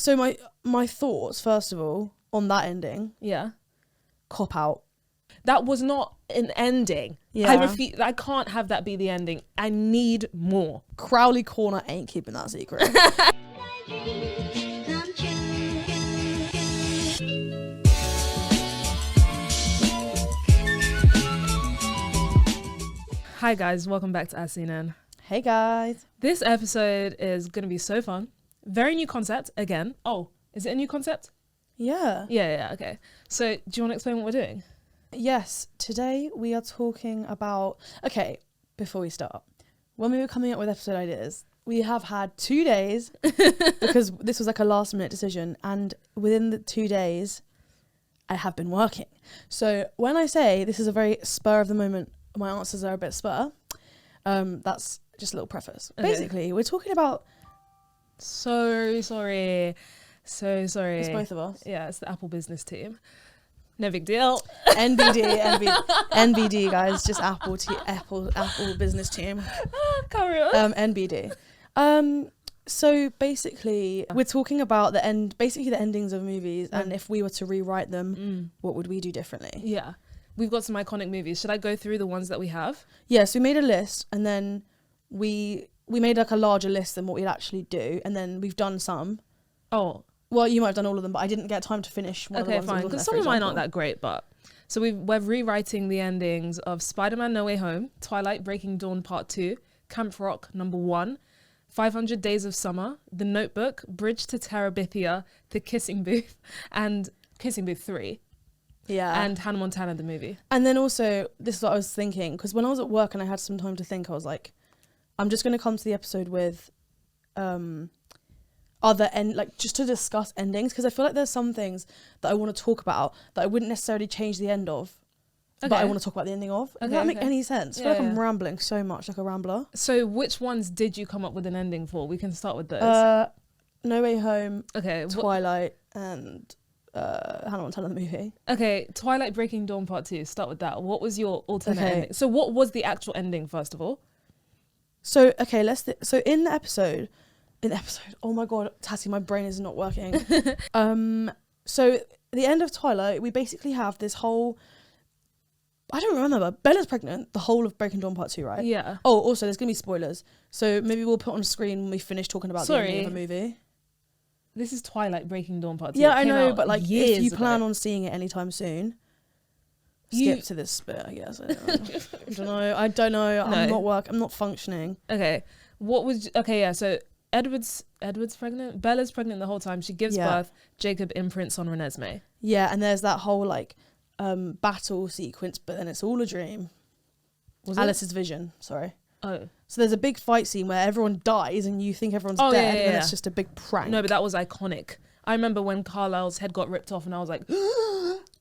So my thoughts, first of all, on that ending. Yeah. Cop out. That was not an ending. Yeah. I refuse. I can't have that be the ending. I need more. Crowley Corner ain't keeping that secret. Hi guys, welcome back to As Seen In. Hey guys. This episode is going to be so fun. Very new concept again. Oh, is it a new concept? Yeah. Yeah, okay. So do you want to explain what we're doing? Yes, today we are talking about... Okay, before we start, when we were coming up with episode ideas, we have had 2 days because this was like a last minute decision, and within the 2 days, I have been working. So when I say this is a very spur of the moment, my answers are a bit spur, that's just a little preface. Okay. Basically, we're talking about... So sorry. It's both of us. Yeah, it's the Apple business team. No big deal. NBD, guys, just Apple business team. Carry on. NBD. So basically, we're talking about the endings of movies, and if we were to rewrite them, what would we do differently? Yeah. We've got some iconic movies. Should I go through the ones that we have? Yes, we made a list, and then we made like a larger list than what we'd actually do, and then we've done some. Oh. Well, you might have done all of them, but I didn't get time to finish one of the ones. Okay, fine. Because some of mine aren't that great, but... So we're rewriting the endings of Spider-Man No Way Home, Twilight Breaking Dawn Part 2, Camp Rock number 1, 500 Days of Summer, The Notebook, Bridge to Terabithia, The Kissing Booth, and Kissing Booth 3. Yeah. And Hannah Montana, the movie. And then also, this is what I was thinking, because when I was at work and I had some time to think, I was like, I'm just going to come to the episode with just to discuss endings, because I feel like there's some things that I want to talk about that I wouldn't necessarily change the end of, but I want to talk about the ending of. Does that make any sense? I feel like I'm rambling so much, like a rambler. So which ones did you come up with an ending for? We can start with those. No Way Home, okay, Twilight, and Hannah Montana the movie. Okay, Twilight Breaking Dawn Part 2, start with that. What was your alternate ending? So what was the actual ending, first of all? So, okay, so in the episode, oh my god, Tatty, my brain is not working. So the end of Twilight, we basically have this whole... I don't remember. Bella's pregnant the whole of Breaking Dawn Part 2, right? Yeah. Oh, also, there's going to be spoilers. So maybe we'll put on screen when we finish talking about the ending of the movie. This is Twilight Breaking Dawn Part 2. Yeah, I know, but like if you plan on seeing it anytime soon, skip to this bit, I guess. I don't know. No. I'm not functioning. Okay. So Edward's pregnant. Bella's pregnant the whole time. She gives birth. Jacob imprints on Renesmee. Yeah, and there's that whole like battle sequence, but then it's all a dream. Alice's vision, sorry. Oh. So there's a big fight scene where everyone dies and you think everyone's dead, and it's just a big prank. No, but that was iconic. I remember when Carlisle's head got ripped off and I was like...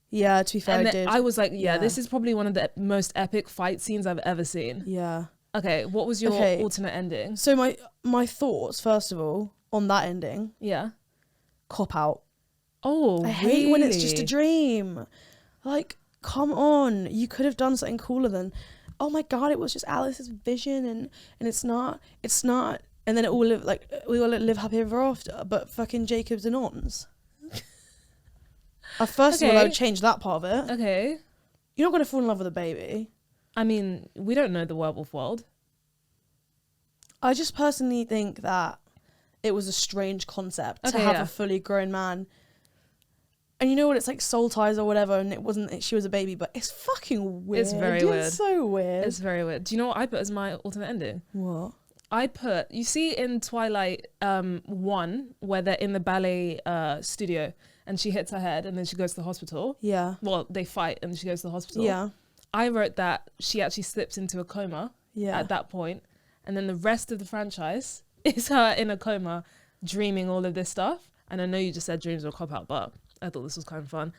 Yeah, to be fair, and I did. I was like, this is probably one of the most epic fight scenes I've ever seen. Yeah. Okay, what was your alternate ending? So my thoughts, first of all, on that ending. Yeah. Cop out. Oh, I hate when it's just a dream. Like, come on. You could have done something cooler than, oh my god, it was just Alice's vision and it's not. And then we all live happy ever after. But fucking Jacob's and Ons. First of all, I would change that part of it. Okay. You're not going to fall in love with a baby. I mean, we don't know the werewolf world. I just personally think that it was a strange concept to have a fully grown man. And you know what? It's like soul ties or whatever, and it wasn't. She was a baby, but it's fucking weird. It's very weird. It's so weird. It's very weird. Do you know what I put as my alternate ending? What? I put, you see in Twilight 1, where they're in the ballet studio, and she hits her head, and then she goes to the hospital. Yeah. Well, they fight, and she goes to the hospital. Yeah. I wrote that she actually slips into a coma at that point, and then the rest of the franchise is her in a coma, dreaming all of this stuff. And I know you just said dreams were a cop-out, but I thought this was kind of fun.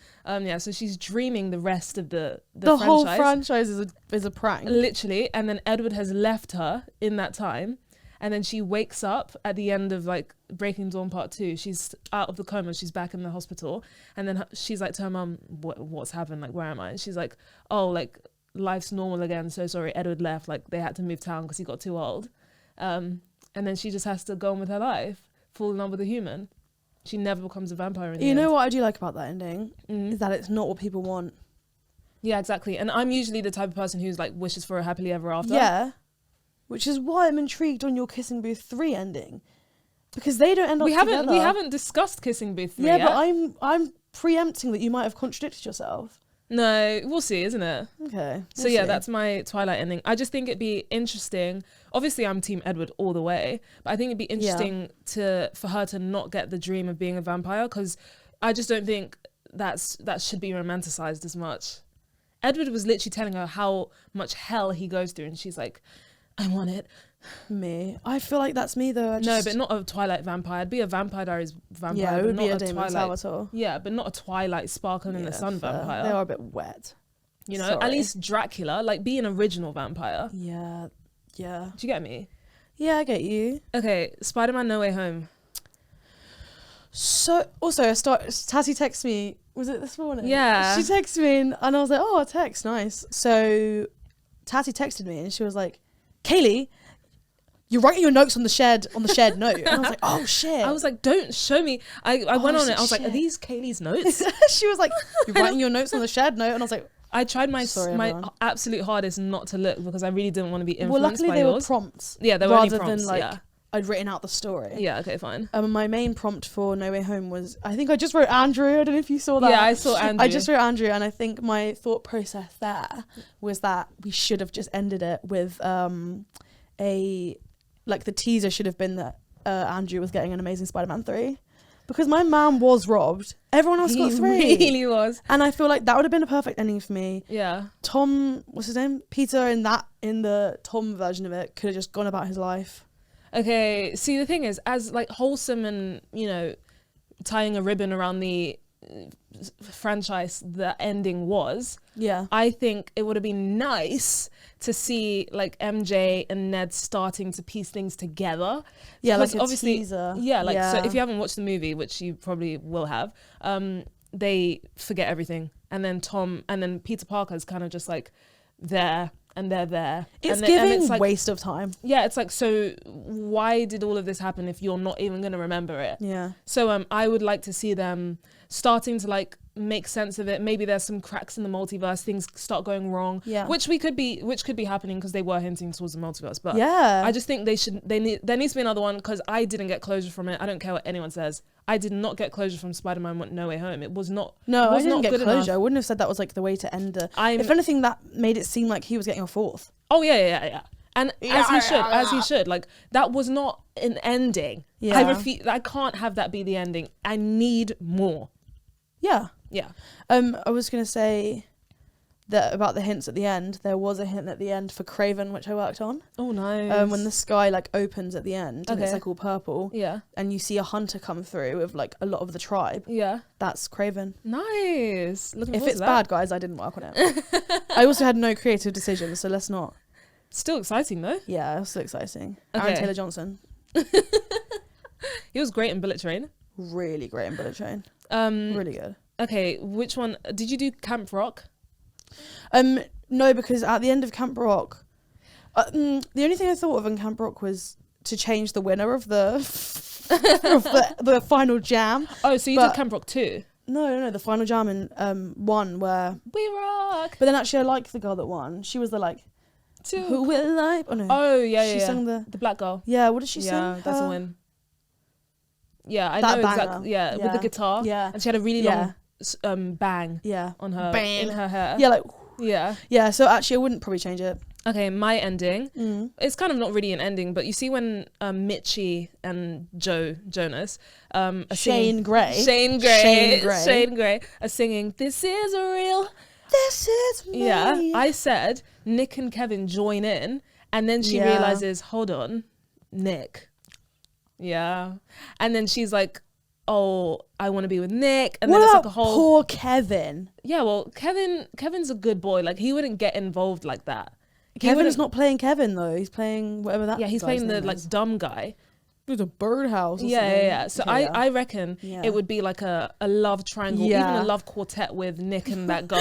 So she's dreaming the rest of the franchise. Whole franchise is a prank. Literally. And then Edward has left her in that time. And then she wakes up at the end of like Breaking Dawn Part 2. She's out of the coma. She's back in the hospital. And then she's like to her mum, what's happened? Like, where am I? And she's like, oh, like life's normal again. So sorry, Edward left. Like they had to move town because he got too old. And then she just has to go on with her life, fall in love with a human. She never becomes a vampire in the You end. know what I do like about that ending? Mm. Is that it's not what people want. Yeah, exactly. And I'm usually the type of person who's like wishes for a happily ever after. Yeah. Which is why I'm intrigued on your Kissing Booth 3 ending. Because they don't end up together. We haven't discussed Kissing Booth 3 Yeah, yet. but I'm preempting that you might have contradicted yourself. No, we'll see, isn't it? Okay. So yeah, that's my Twilight ending. I just think it'd be interesting. Obviously, I'm Team Edward all the way, but I think it'd be interesting for her to not get the dream of being a vampire, because I just don't think that should be romanticized as much. Edward was literally telling her how much hell he goes through, and she's like, I want it. Me. I feel like that's me though. No, but not a Twilight vampire. It'd be a Vampire Diaries vampire. Yeah, it but would not be a a Damon Twilight. Salvatore. Yeah, but not a Twilight sparkling in the sun fair. vampire. They are a bit wet. You know, Sorry. at least Dracula, like, be an original vampire. Yeah. Yeah. Do you get me? Yeah, I get you. Okay, Spider-Man No Way Home. So, also, Tassie texted me, was it this morning? Yeah. She texted me and I was like, oh, a text, nice. So, Tassie texted me and she was like, Kaylee, you're writing your notes on the shared note. And I was like, oh, shit. I was like, don't show me. I went on it. I was like, are these Kaylee's notes? She was like, you're writing your notes on the shared note. And I was like, I tried my everyone. absolute hardest not to look, because I really didn't want to be influenced luckily by they yours. were prompts. Yeah, they were only rather prompts, than like yeah. I'd written out the story. Yeah, okay, fine. My main prompt for No Way Home was, I think I just wrote Andrew. I don't know if you saw that. Yeah, I saw Andrew. I just wrote Andrew, and I think my thought process there was that we should have just ended it with the teaser should have been that Andrew was getting an Amazing Spider-Man 3. Because my man was robbed. Everyone else got 3. He really was. And I feel like that would have been a perfect ending for me. Yeah. Tom, what's his name? Peter in the Tom version of it could have just gone about his life. Okay, see, the thing is, as like wholesome and, you know, tying a ribbon around the franchise the ending was, Yeah. I think it would have been nice to see like MJ and Ned starting to piece things together. Yeah, Because like a obviously, teaser. Yeah, like, so Yeah. if you haven't watched the movie, which you probably will have, they forget everything. And then Peter Parker's kind of just like there, and they're there. It's and giving it's like, waste of time. yeah, it's like, so why did all of this happen if you're not even going to remember it? Yeah. So I would like to see them starting to like make sense of it. Maybe there's some cracks in the multiverse, things start going wrong, Yeah. which could be happening because they were hinting towards the multiverse. But Yeah. I just think there needs to be another one, because I didn't get closure from it. I don't care what anyone says. I did not get closure from Spider-Man No Way Home. It was not. No, it was I didn't not get good closure. enough. I wouldn't have said that was like the way to end it. I'm- If anything, that made it seem like he was getting a 4th. Oh yeah. And as he should. Like, that was not an ending. Yeah. I refuse. I can't have that be the ending. I need more. Yeah. Yeah. I was gonna say that about the hints at the end. There was a hint at the end for Craven, which I worked on. Oh nice. When the sky like opens at the end and it's Okay. like all purple, Yeah. and you see a hunter come through with like a lot of the tribe. Yeah. That's Craven. Nice. Looking If forward it's to that. bad, guys, I didn't work on it. I also had no creative decisions, so let's not. Still exciting though. Yeah, it was so exciting. Aaron Okay. Taylor Johnson, He was great in Bullet Train. really great in Bullet Train. Really good. Okay, which one did you do? Camp Rock? No, because at the end of Camp Rock, the only thing I thought of in Camp Rock was to change the winner of the of the final jam. Oh, so you But- did Camp Rock 2? No, the final jam in one where. We rock. But then actually, I liked the girl that won. She was the like, who will I? Oh no. Oh yeah. She sung the. the black girl. Yeah, what did she sing? Yeah, that's a win. Yeah, I That know banger. exactly. Yeah, with the Yeah. guitar. Yeah. And she had a really Yeah. long bang Yeah. on her Bang. in her hair. Yeah, like. Yeah. Yeah, so actually, I wouldn't probably change it. Okay, my ending. Mm. It's kind of not really an ending, but you see when Mitchie and Jonas are Shane singing, Gray. Shane Gray are singing "This Is Real." This is me. Yeah, I said Nick and Kevin join in, and then she Yeah. realizes, hold on, Nick. Yeah, and then she's like, oh, I want to be with Nick, and What then it's about like a whole. poor Kevin? Yeah, well, Kevin's a good boy. Like, he wouldn't get involved like that. Kevin is not playing Kevin though. He's playing whatever that. Yeah, he's guy's playing the name like is. dumb guy. With a birdhouse. or Yeah. something. So Okay, yeah. I reckon Yeah. it would be like a love triangle, Yeah. even a love quartet with Nick and that girl,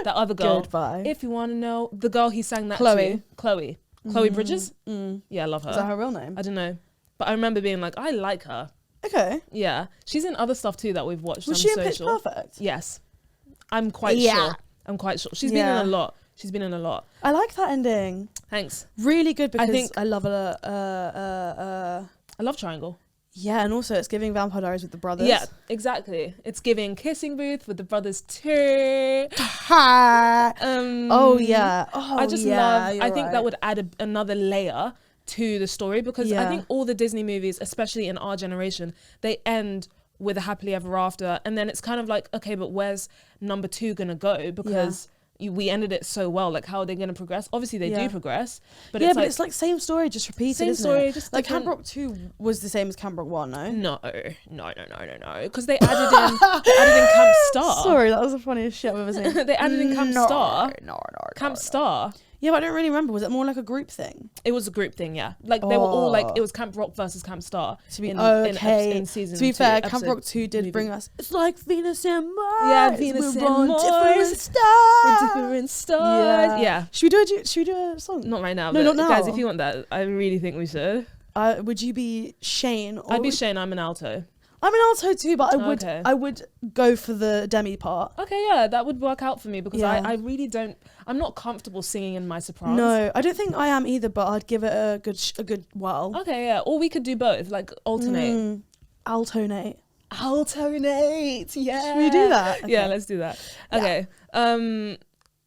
that other girl. Goodbye. If you want to know, the girl he sang that Chloe. to. Chloe Bridges? Mm. Yeah, I love her. Is that her real name? I don't know. But I remember being like, I like her. Okay. Yeah, she's in other stuff too that we've watched. Was I'm she in so Pitch sure. Perfect? Yes, I'm quite Yeah. sure. I'm quite sure. She's been in a lot. She's been in a lot. I like that ending. Thanks. Really good because I think- love I love Triangle. yeah, and also it's giving Vampire Diaries with the brothers. Yeah, exactly. It's giving Kissing Booth with the brothers too. Oh yeah. Oh, I just yeah, love. you're I think right. that would add another layer to the story because I Yeah. think all the Disney movies, especially in our generation, they end with a happily ever after, and then it's kind of like, okay, but where's number 2 gonna go? Because we ended it so well. Like, how are they gonna progress? Obviously, they do progress, but yeah, it's but like it's like same story, just repeated. same isn't story, it? just like different- Camp Rock 2 was the same as Camp Rock 1, no? no, because they added in Camp Star. Sorry, that was the funniest shit I've ever seen. They added in Camp Star. No. Camp Star. Yeah, but I don't really remember. Was it more like a group thing? It was a group thing, yeah. Like they were all like, it was Camp Rock versus Camp Star. To be in season to be 2, fair, Camp episode Rock 2 did movie. bring us. It's like Venus and Mars. Yeah, Venus we're and on different Mars. stars. With different stars. Yeah. Should we do a song? Not right now. No, but not now. Guys, if you want that, I really think we should. Would you be Shane? Or I'd be Shane. I'm an alto. I'm an alto too, but Okay. I would go for the demi part. Okay, yeah, that would work out for me because Yeah. I really don't. I'm not comfortable singing in my soprano. No, I don't think I am either, but I'd give it a good whirl. Okay, yeah. Or we could do both, like alternate. Altonate. Alternate. Yeah. Should we do that? Yeah, Okay. let's do that. Yeah. Okay.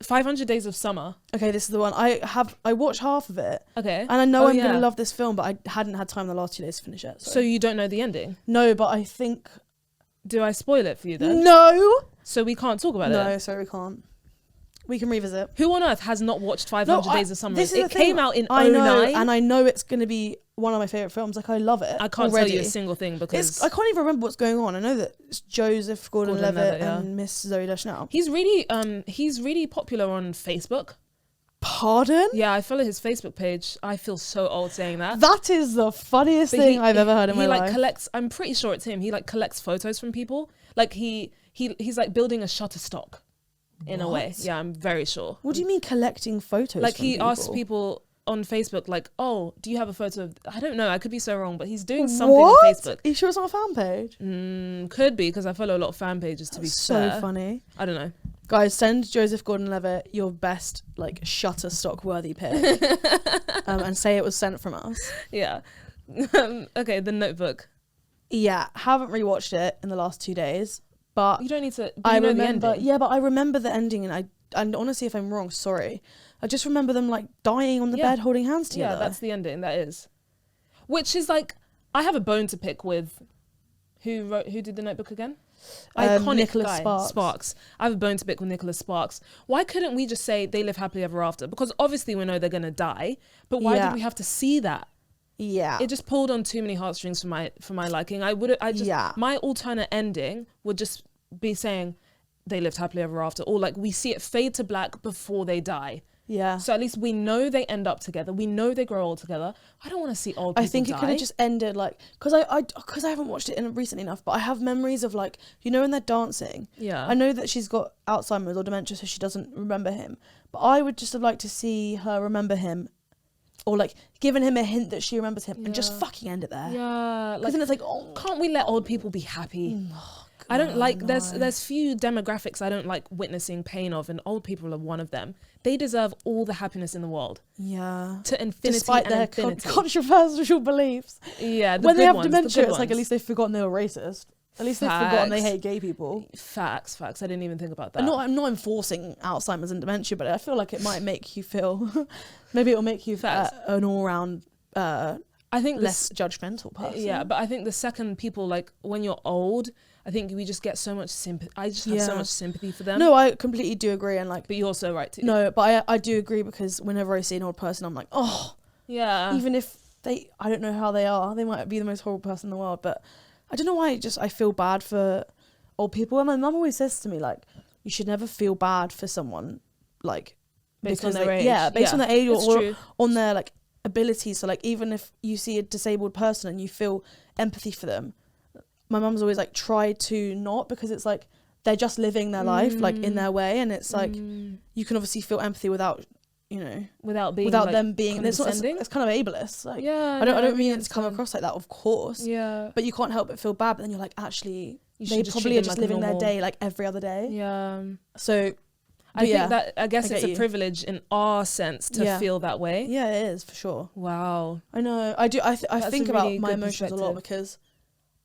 500 Days of Summer. Okay, this is the one. I watched half of it, Okay. and I know I'm yeah. gonna love this film, but I hadn't had time the last 2 days to finish it. So you don't know the ending? No, but I think Do I spoil it for you then? no. So we can't talk about it? No, sorry, we can't. We can revisit. Who on earth has not watched 500 Days of Summer? This is It the thing. came out in I know, 09. and I know it's gonna be one of my favorite films. Like I love it. I can't already. tell you a single thing because I can't even remember what's going on. I know that it's Joseph Gordon-Levitt Gordon-Levitt, yeah. and Miss Zooey Deschanel. he's really popular on Facebook. Pardon? Yeah, I follow his Facebook page. I feel so old saying that. That is the funniest But thing I've ever heard in my he like life. collects. I'm pretty sure it's him. He like collects photos from people. Like he's like building a Shutterstock in a way. What? Yeah, I'm very sure. What do you mean collecting photos? Like from he people? asks people on Facebook, like, "Oh, do you have a photo of?" I don't know. I could be so wrong, but he's doing something What? on Facebook. Are you sure it's not a fan page? Could be because I follow a lot of fan pages. To be So fair, funny. I don't know. Guys, send Joseph Gordon-Levitt your best like Shutterstock worthy pic, and say it was sent from us. Yeah. Okay, The Notebook. Yeah, haven't rewatched it in the last 2 days, but You don't need to. I You know remember. the ending. Yeah, but I remember the ending, and honestly, if I'm wrong, sorry. I just remember them like dying on the Yeah. bed, holding hands together. Yeah, that's the ending. That is, which is like, I have a bone to pick with. Who did The Notebook again? Iconic Nicholas guy, Sparks. I have a bone to pick with Nicholas Sparks. Why couldn't we just say they live happily ever after? Because obviously we know they're gonna die, but why Yeah. did we have to see that? Yeah. It just pulled on too many heartstrings for my liking. Yeah. My alternate ending would just be saying they lived happily ever after, or like we see it fade to black before they die. Yeah. So at least we know they end up together. We know they grow old together. I don't want to see old people I think it die. could have just ended like because I haven't watched it in recently enough, but I have memories of like when they're dancing. Yeah. I know that she's got Alzheimer's or dementia, so she doesn't remember him. But I would just have liked to see her remember him, or like giving him a hint that she remembers him, and just Yeah. fucking end it there. Yeah. Because Like, then it's like, oh, can't we let old people be happy? I don't like there's few demographics I don't like witnessing pain of, and old people are one of them. They deserve all the happiness in the world yeah. to infinity Despite and their infinity. controversial beliefs. Yeah, When they good have ones, the dementia, good it's like at ones. least they've forgotten they were racist. At least they've forgotten they Facts. hate gay people. Facts. I didn't even think about that. I'm not enforcing Alzheimer's and dementia, but I feel like it might make you feel. Maybe it'll make you Facts. an all-round I think less judgmental person. Yeah, but I think the second people, like when you're old, I think we just get so much sympathy. I just have so Yeah. much sympathy for them. No, I completely do agree, and like, but you're so right too. no, but I do agree because whenever I see an old person, I'm like, oh, Yeah. even if I don't know how they are, they might be the most horrible person in the world, but I don't know why. I feel bad for old people, and my mum always says to me like, you should never feel bad for someone like Based on because their age. yeah, based on their age It's or true. on their like abilities. So like even if you see a disabled person and you feel empathy for them, my mum's always like try to not, because it's like they're just living their life like in their way, and it's like you can obviously feel empathy without you know, without being without like, them being, it's condescending. it's kind of ableist. Like, Yeah, I don't mean it to understand. come across like that, of course. Yeah, But you can't help but feel bad. But then you're like, actually, you they should just probably treat are them just like a living their normal- day like every other day. Yeah. So, I yeah, think that, I guess I it's get a you. privilege in our sense to Yeah. feel that way. yeah, it is for sure. Wow. I know. I do. I That's think a about really my good emotions a lot, perspective. because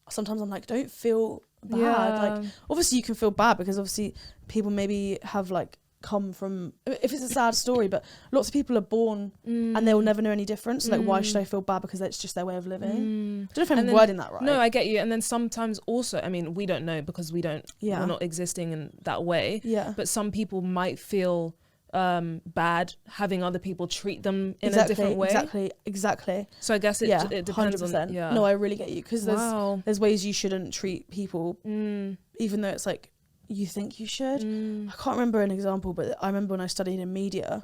sometimes I'm like, don't feel bad. Yeah. Like, obviously you can feel bad because obviously people maybe have like come from, if it's a sad story, but lots of people are born and they will never know any difference. So, like, why should I feel bad because it's just their way of living? I don't know if I'm And then- wording that right. No, I get you. And then sometimes also, I mean, we don't know because we're not existing in that way. Yeah. But some people might feel bad having other people treat them in Exactly, a different way. Exactly. So I guess it depends 100%. on. Yeah. No, I really get you, because Wow. there's ways you shouldn't treat people, even though it's like you think you should. I can't remember an example, but I remember when I studied in media,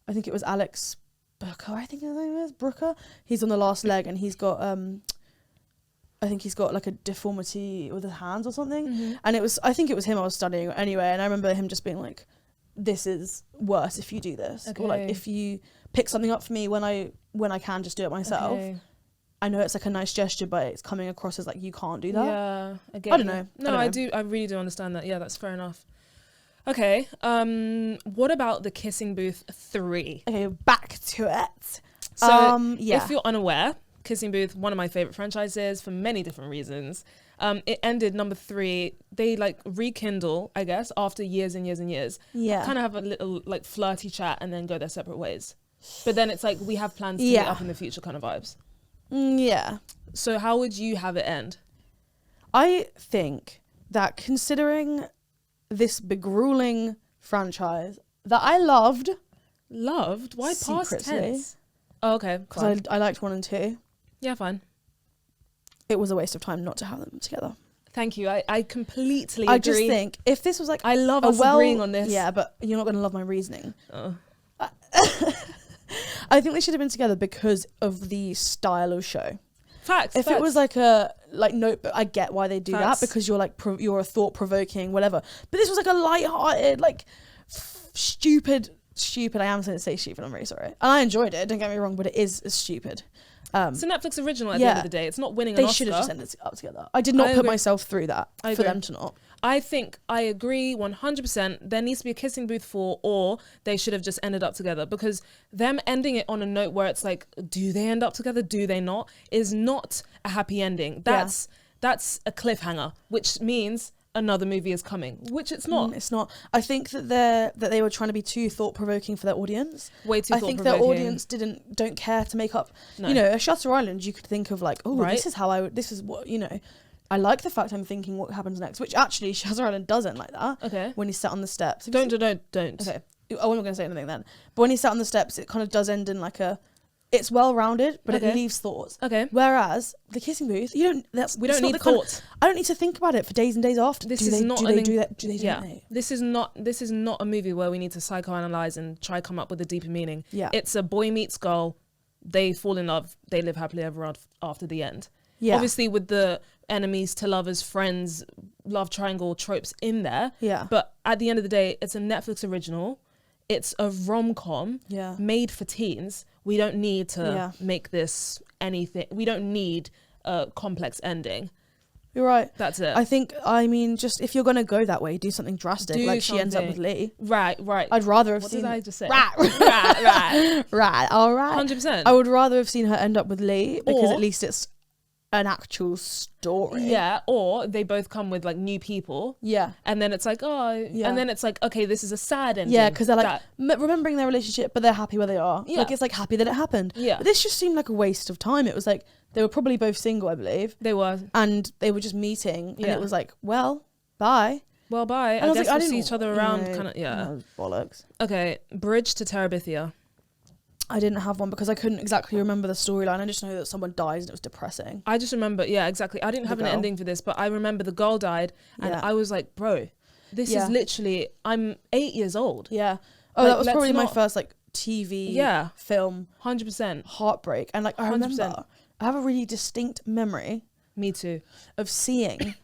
I think it was Alex Booker, I think his name is Brooker. He's on the last leg, and he's got I think he's got like a deformity with his hands or something. And I think it was him I was studying anyway, and I remember him just being like, this is worse if you do this. Or like, Okay. if you pick something up for me when I can just do it myself. Okay. I know it's like a nice gesture, but it's coming across as like, you can't do that. Yeah, I get I don't you. know. No, I do. I really do understand that. Yeah, that's fair enough. Okay. What about the Kissing Booth 3? Okay, back to it. So, yeah. if you're unaware, Kissing Booth, one of my favorite franchises for many different reasons. It ended number 3. They like rekindle, I guess, after years and years and years. Yeah. Kind of have a little like flirty chat and then go their separate ways. But then it's like, we have plans to meet Yeah. up in the future kind of vibes. Yeah. So how would you have it end? I think that, considering this begrueling franchise that I loved, Loved? Why past Secretly. tense? Oh, okay. because Fine. I liked 1 and 2, Yeah, fine. it was a waste of time not to have them together. Thank you. I completely agree. I just think if this was like I love a us agreeing on this. Yeah, but you're not going to love my reasoning. Oh. I think they should have been together because of the style of show. Facts. If it was like a Notebook, I get why they do Facts. that, because you're like you're a thought provoking whatever. But this was like a light-hearted, like stupid. I am going to say stupid. I'm really sorry, and I enjoyed it. Don't get me wrong, but it is stupid. it's a Netflix original at the end of the day. It's not winning an They Oscar. should have just ended up together. I did not I put agree. myself through that I for agree. them to not. I think I agree 100%. There needs to be a Kissing Booth 4, or they should have just ended up together, because them ending it on a note where it's like, do they end up together? Do they not? Is not a happy ending. That's a cliffhanger, which means another movie is coming, which it's not. It's not. I think that they were trying to be too thought provoking for their audience. Way too I thought think their provoking. audience don't care to make up. No. You know, a Shutter Island, you could think of like, oh, Right. this is how I would. This is what, you know. I like the fact I'm thinking what happens next, which actually Shutter Island doesn't like that. Okay. When he's sat on the steps. Don't. Okay. I wasn't going to say anything then. But when he's sat on the steps, it kind of does end in like a. It's well rounded, but Okay. it leaves thoughts. Okay. Whereas the Kissing Booth, we don't We it's don't not need the kind of- thoughts. I don't need to think about it for days and days after. This do is they, not do an they in- do that? Do they? Yeah. Don't they? This is not a movie where we need to psychoanalyze and try come up with a deeper meaning. Yeah. It's a boy meets girl, they fall in love, they live happily ever after the end. Yeah. Obviously with the enemies to lovers, friends, love triangle tropes in there. Yeah. But at the end of the day, it's a Netflix original. It's a rom-com Yeah. made for teens. We don't need to Yeah. make this anything. We don't need a complex ending. You're right. That's it. I mean, just if you're gonna go that way, do something drastic. Do like she ends up with something. Lee. Right. I'd rather have What seen. did I just say? Right. Right. All right. 100%. I would rather have seen her end up with Lee, because Or- at least it's an actual story. Yeah, or they both come with like new people, Yeah. and then it's like, oh, Yeah. and then it's like, okay, this is a sad ending. Yeah, because they're like That- remembering their relationship, but they're happy where they are. Yeah. Like, it's like happy that it happened. Yeah. But this just seemed like a waste of time. It was like they were probably both single, I believe, they were. and they were just meeting, and Yeah. it was like, well, bye. Well, bye. And I was guess like, we'll see didn't- each other around. no, Kind of, yeah. no, bollocks. Okay, Bridge to Terabithia. I didn't have one because I couldn't exactly remember the storyline. I just know that someone dies and it was depressing. I just remember, yeah, exactly. I didn't The have an girl. ending for this, but I remember the girl died, and Yeah. I was like, bro, this Yeah. is literally. I'm 8 years old. Yeah. Oh, Like, that was let's probably my not- first like TV Yeah. film 100%. heartbreak. And like I 100%. remember, I have a really distinct memory Me too. of seeing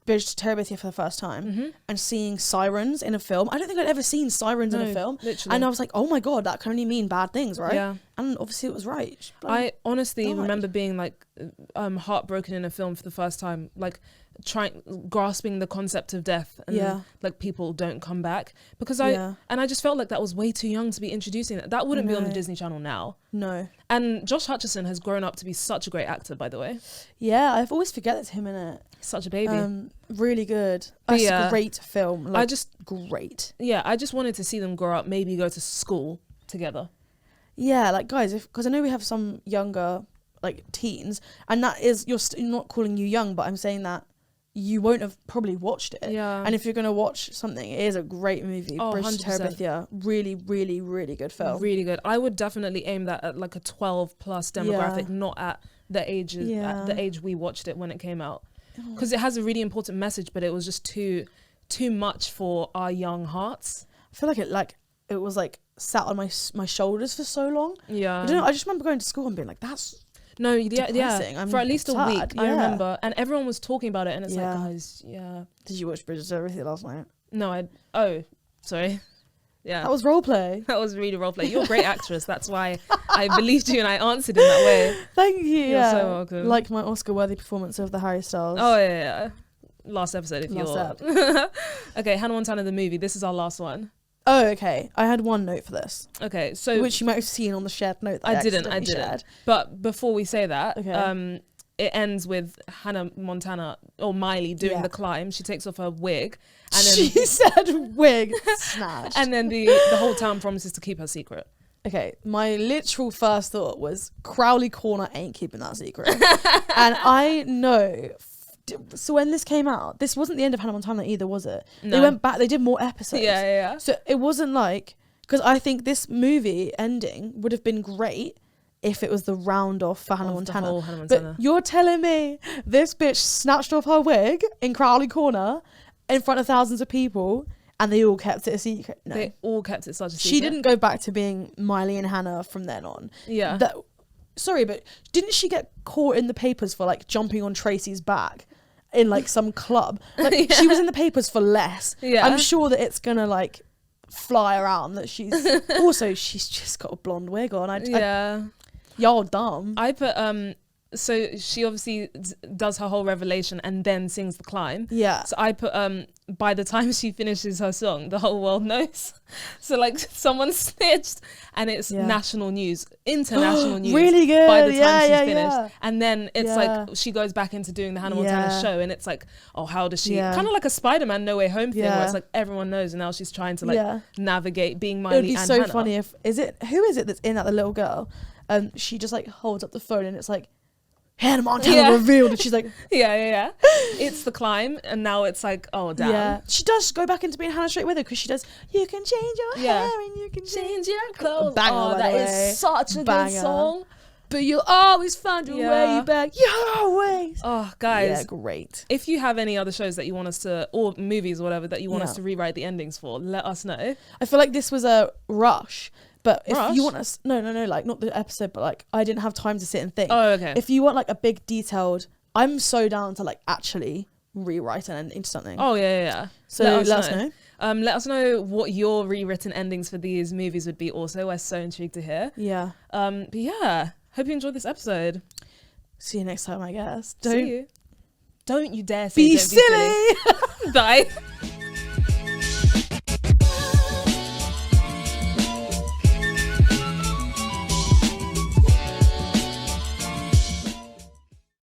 Bridge to Terabithia for the first time and seeing sirens in a film. I don't think I'd ever seen sirens in a film. Literally. And I was like, oh my God, that can only mean bad things, right? Yeah. And obviously it was right. I honestly remember being like heartbroken in a film for the first time, like grasping the concept of death and like people don't come back, because I just felt like that was way too young to be introducing that. That wouldn't be on the Disney Channel now. No. And Josh Hutcherson has grown up to be such a great actor, by the way. Yeah, I've always forget it's him in it. Such a baby. Really good. It's a great film. Like, great. Yeah, I just wanted to see them grow up, maybe go to school together. Yeah, like guys, because I know we have some younger like teens, and that is you're not calling you young, but I'm saying that you won't have probably watched it. Yeah. And if you're gonna watch something, it is a great movie. Oh, Bridge to 100%. Terabithia, really, really, really good film. Really good. I would definitely aim that at like a 12+ demographic, not at the age at the age we watched it when it came out, because it has a really important message, but it was just too much for our young hearts. I feel like it was like sat on my shoulders for so long. Yeah. I don't know. I just remember going to school and being like, that's depressing. For at least a week, Yeah. I remember, and everyone was talking about it, and it's like, guys, Did you watch Bridge to Terabithia last night? No, sorry. Yeah. That was role play. That was really role play. You're a great actress. That's why I believed you and I answered in that way. Thank you. You're so welcome. Like my Oscar-worthy performance of the Harry Styles. Oh, yeah. Last episode, if Last you're... Okay, Hannah Montana, the movie. This is our last one. Oh, okay. I had one note for this. Okay, so... Which you might have seen on the shared note that I didn't. Shared. But before we say that, it ends with Hannah Montana, or Miley, doing the climb. She takes off her wig. And then she said wig. Snatched. And then the whole town promises to keep her secret. Okay, my literal first thought was Crowley Corner ain't keeping that secret. And I know... So when this came out, this wasn't the end of Hannah Montana either, was it? No. They went back, they did more episodes. Yeah. So it wasn't like, because I think this movie ending would have been great if it was the round off for Hannah Montana. The whole Hannah Montana. But you're telling me this bitch snatched off her wig in Crowley Corner in front of thousands of people and they all kept it a secret? No. They all kept it such a secret. She didn't go back to being Miley and Hannah from then on. Yeah. Sorry, but didn't she get caught in the papers for like jumping on Tracy's back in like some club? Like she was in the papers for less. Yeah. I'm sure that it's gonna like fly around that she's just got a blonde wig on. Y'all dumb. I put so she obviously does her whole revelation and then sings the climb. Yeah. So I put by the time she finishes her song, the whole world knows. So like someone snitched and it's national news, international news. Really good. By the time she's finished. Yeah. And then it's like she goes back into doing the Hannah Montana show and it's like, oh, how does she kind of like a Spider-Man No Way Home thing where it's like everyone knows and now she's trying to like navigate being Miley and Hannah. It would be so funny if who is it that's in that, the little girl? She just like holds up the phone and it's like Hannah Montana revealed, and she's like, yeah. It's the climb, and now it's like, oh damn. Yeah, she does go back into being Hannah straight with her because she does. You can change your hair and you can change your clothes. Banger, that is such a good song. But you'll always find your way back. You always. Oh, guys. Yeah, great. If you have any other shows that you want us to, or movies or whatever that you want us to rewrite the endings for, let us know. I feel like this was a rush. But if you want us, no, like not the episode, but like I didn't have time to sit and think. Oh, okay. If you want like a big detailed, I'm so down to like actually rewrite an ending to something. Oh yeah. So let us know. Let us know what your rewritten endings for these movies would be. Also, we're so intrigued to hear. Yeah. But yeah, hope you enjoyed this episode. See you next time, I guess. See you. Don't you dare say be silly. Bye.